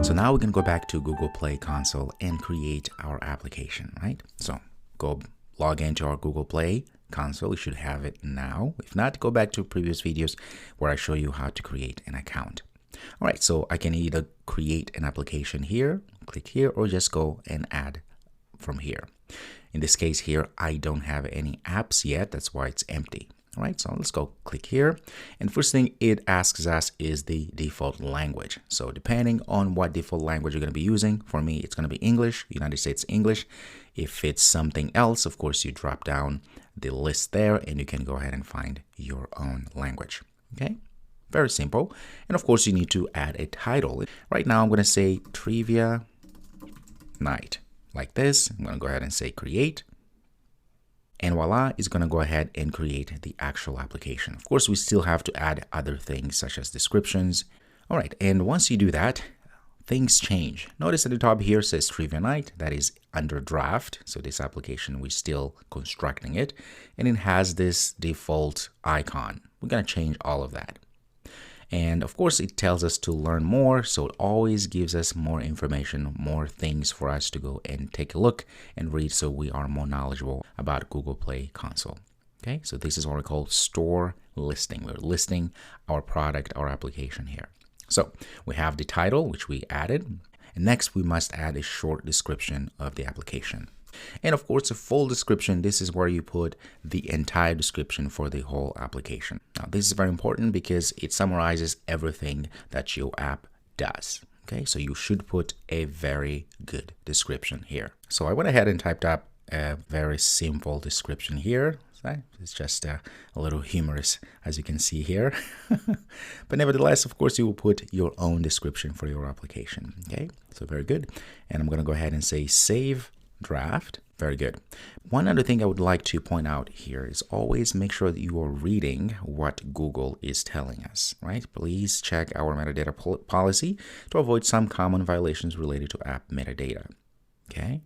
So now we can go back to Google Play console and create our application, right? So go log into our Google Play console. You should have it now. If not, go back to previous videos where I show you how to create an account. All right, so I can either create an application here, click here, or just go and add from here. In this case here, I don't have any apps yet. That's why it's empty. All right, so let's go click here. And first thing it asks us is the default language. So depending on what default language you're going to be using, for me, it's going to be English, United States English. If it's something else, of course, you drop down the list there and you can go ahead and find your own language. Okay, very simple. And of course, you need to add a title. Right now, I'm going to say Trivia Night like this. I'm going to go ahead and say create. And voila, it's going to go ahead and create the actual application. Of course, we still have to add other things such as descriptions. All right, and once you do that, things change. Notice at the top here says Trivia Night. That is under draft. So this application, we're still constructing it. And it has this default icon. We're going to change all of that. And of course, it tells us to learn more. So it always gives us more information, more things for us to go and take a look and read so we are more knowledgeable about Google Play console. Okay, so this is what we call store listing. We're listing our product, our application here. So we have the title, which we added. And next, we must add a short description of the application. And of course, a full description, this is where you put the entire description for the whole application. Now, this is very important because it summarizes everything that your app does. Okay, so you should put a very good description here. So I went ahead and typed up a very simple description here. It's just a little humorous, as you can see here. But nevertheless, of course, you will put your own description for your application. Okay, so very good. And I'm going to go ahead and say save draft. Very good. One other thing I would like to point out here is always make sure that you are reading what Google is telling us, right? Please check our metadata policy to avoid some common violations related to app metadata. Okay.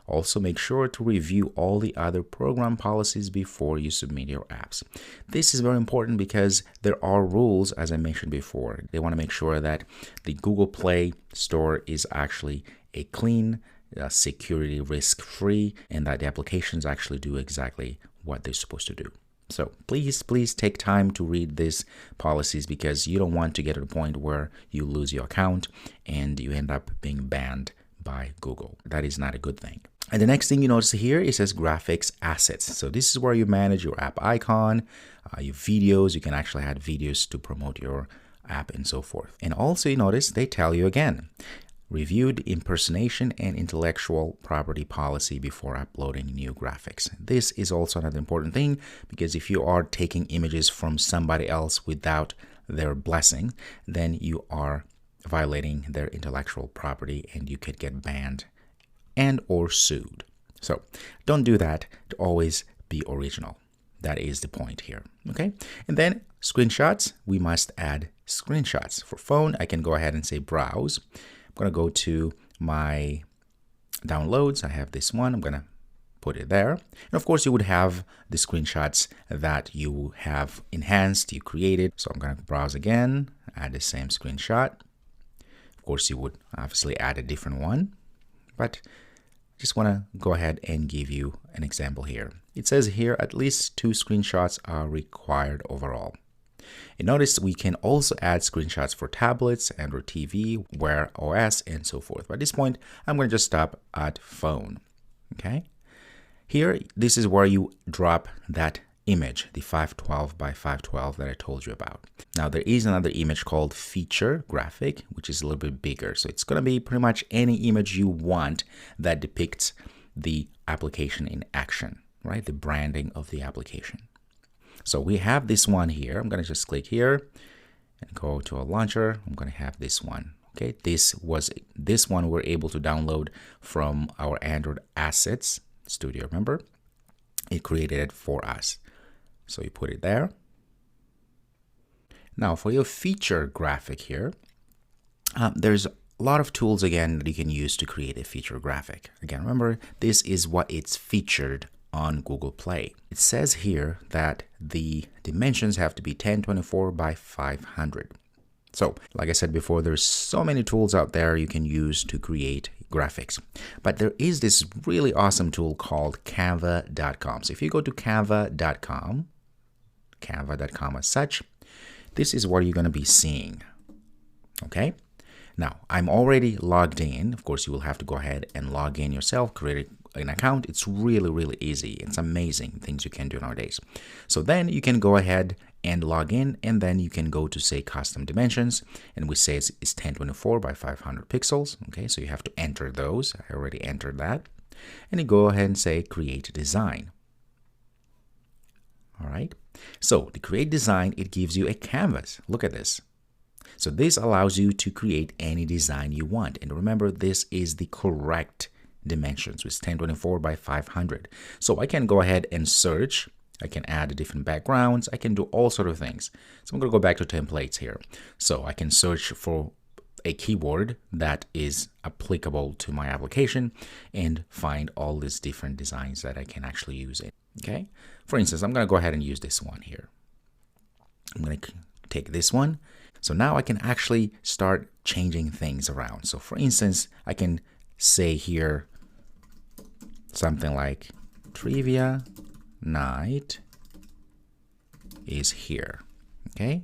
Also, make sure to review all the other program policies before you submit your apps. This is very important because there are rules, as I mentioned before. They want to make sure that the Google Play Store is actually a clean, security risk-free, and that the applications actually do exactly what they're supposed to do. So please take time to read these policies because you don't want to get to the point where you lose your account and you end up being banned by Google. That is not a good thing. And the next thing you notice here, it says graphics assets. So this is where you manage your app icon, your videos. You can actually add videos to promote your app and so forth. And also you notice they tell you again, reviewed impersonation and intellectual property policy before uploading new graphics. This is also another important thing because if you are taking images from somebody else without their blessing, then you are violating their intellectual property and you could get banned and or sued. So don't do that. To always be original. That is the point here. Okay. And then screenshots, we must add screenshots. For phone, I can go ahead and say browse. I'm going to go to my downloads. I have this one. I'm going to put it there. And of course, you would have the screenshots that you have enhanced, you created. So I'm going to browse again, add the same screenshot. Of course, you would obviously add a different one, but just want to go ahead and give you an example here. It says here at least 2 screenshots are required overall. And notice we can also add screenshots for tablets, Android TV, Wear OS, and so forth. But at this point, I'm going to just stop at phone. Okay. Here, this is where you drop that image, the 512 by 512 that I told you about. Now, there is another image called feature graphic, which is a little bit bigger. So it's going to be pretty much any image you want that depicts the application in action, right? The branding of the application. So we have this one here. I'm going to just click here and go to a launcher. I'm going to have this one. Okay, this one we're able to download from our Android Assets Studio. Remember, it created it for us. So you put it there. Now for your feature graphic here, there's a lot of tools again that you can use to create a feature graphic. Again, remember, this is what it's featured on Google Play. It says here that the dimensions have to be 1024 by 500. So, like I said before, there's so many tools out there you can use to create graphics. But there is this really awesome tool called canva.com. So if you go to canva.com as such, this is what you're going to be seeing. Okay? Now, I'm already logged in. Of course, you will have to go ahead and log in yourself, create an account. It's really, really easy. It's amazing things you can do nowadays. So then you can go ahead and log in, and then you can go to say custom dimensions, and we say it's 1024 by 500 pixels. Okay, so you have to enter those. I already entered that. And you go ahead and say create design. All right. So to create design, it gives you a canvas. Look at this. So this allows you to create any design you want. And remember, this is the correct dimensions, which is 1024 by 500. So I can go ahead and search. I can add different backgrounds. I can do all sort of things. So I'm going to go back to templates here. So I can search for a keyword that is applicable to my application and find all these different designs that I can actually use it. Okay. For instance, I'm going to go ahead and use this one here. I'm going to take this one. So now I can actually start changing things around. So for instance, I can say here something like trivia night is here. Okay.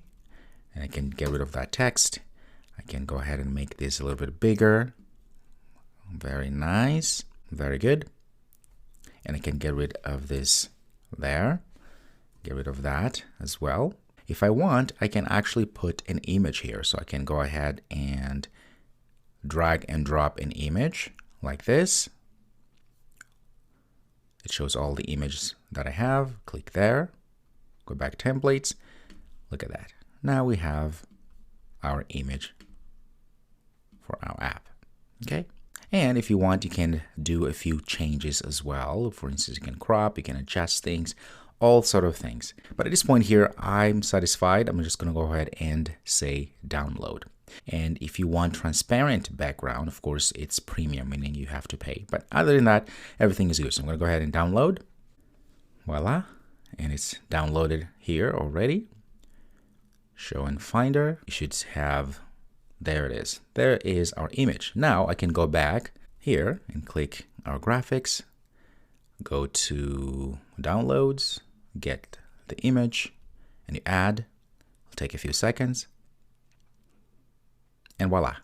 And I can get rid of that text. I can go ahead and make this a little bit bigger. Very nice. Very good. And I can get rid of this there. Get rid of that as well. If I want, I can actually put an image here. So I can go ahead and drag and drop an image like this. It shows all the images that I have. Click there. Go back to templates. Look at that. Now we have our image for our app. Okay. And if you want, you can do a few changes as well. For instance, you can crop, you can adjust things, all sort of things. But at this point here, I'm satisfied. I'm just going to go ahead and say download. And if you want transparent background, of course, it's premium, meaning you have to pay. But other than that, everything is good. So I'm going to go ahead and download. Voila. And it's downloaded here already. Show in Finder. You should have, there it is. There is our image. Now I can go back here and click our graphics. Go to downloads, get the image, and you add. It'll take a few seconds. And voila.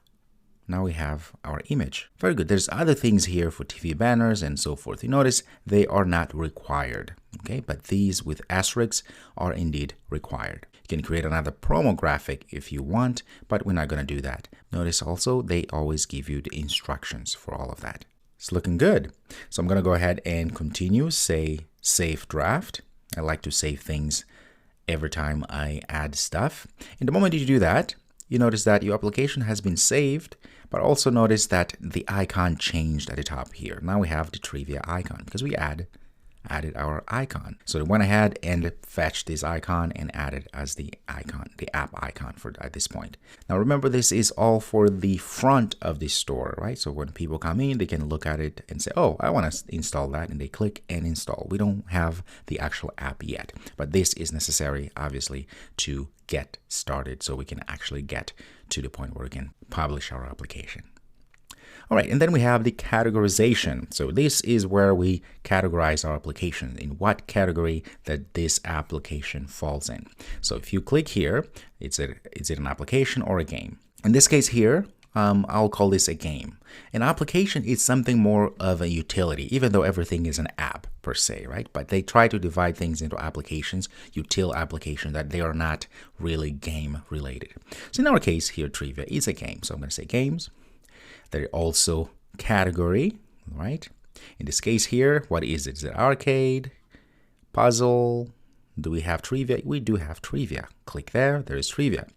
Now we have our image. Very good. There's other things here for TV banners and so forth. You notice they are not required. Okay, but these with asterisks are indeed required. You can create another promo graphic if you want, but we're not going to do that. Notice also they always give you the instructions for all of that. It's looking good. So I'm going to go ahead and continue, say save draft. I like to save things every time I add stuff. And the moment you do that, you notice that your application has been saved, but also notice that the icon changed at the top here. Now we have the trivia icon because we added our icon. So I went ahead and fetched this icon and added as the icon, the app icon for at this point. Now remember, this is all for the front of the store, right? So when people come in, they can look at it and say, oh, I want to install that, and they click and install. We don't have the actual app yet, but this is necessary, obviously, to get started so we can actually get to the point where we can publish our application. All right, and then we have the categorization. So this is where we categorize our application, in what category that this application falls in. So if you click here, is it an application or a game? In this case here, I'll call this a game. An application is something more of a utility, even though everything is an app per se, right? But they try to divide things into applications, util applications, that they are not really game related. So in our case here, trivia is a game. So I'm going to say games. There also category, right? In this case here, what is it? Is it arcade, puzzle? Do we have trivia? We do have trivia. Click there, there is trivia.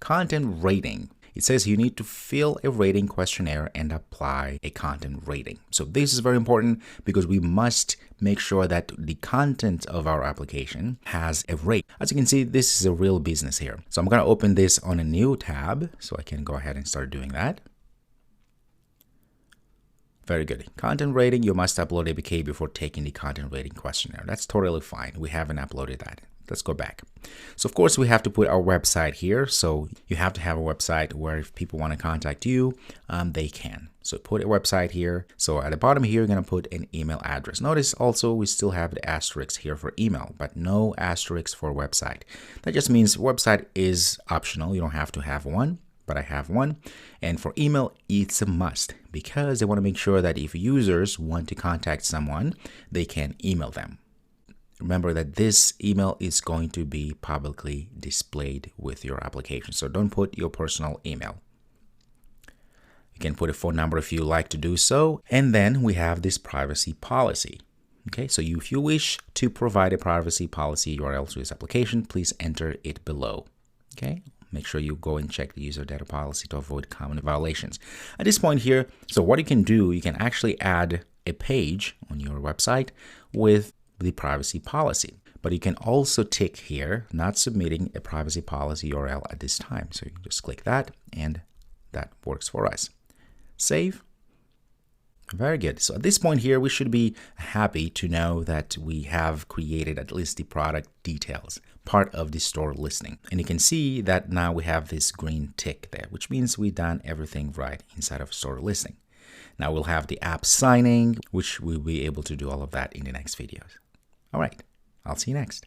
Content rating. It says you need to fill a rating questionnaire and apply a content rating. So this is very important because we must make sure that the content of our application has a rate. As you can see, this is a real business here. So I'm going to open this on a new tab so I can go ahead and start doing that. Very good. Content rating, you must upload APK before taking the content rating questionnaire. That's totally fine. We haven't uploaded that. let's go back. So of course we have to put our website here. So you have to have a website where if people want to contact you, they can. So put a website here. So at the bottom here, you're going to put an email address. Notice also we still have the asterisk here for email, but no asterisk for website. That just means website is optional. You don't have to have one, but I have one. And for email, it's a must because they want to make sure that if users want to contact someone, they can email them. Remember that this email is going to be publicly displayed with your application. So don't put your personal email. You can put a phone number if you like to do so. And then we have this privacy policy. Okay, so if you wish to provide a privacy policy URL to this application, please enter it below. Okay, make sure you go and check the user data policy to avoid common violations. At this point here, so what you can do, you can actually add a page on your website with the privacy policy. But you can also tick here, not submitting a privacy policy URL at this time. So you can just click that and that works for us. Save. Very good. So at this point here, we should be happy to know that we have created at least the product details, part of the store listing. And you can see that now we have this green tick there, which means we've done everything right inside of store listing. Now we'll have the app signing, which we'll be able to do all of that in the next videos. All right, I'll see you next.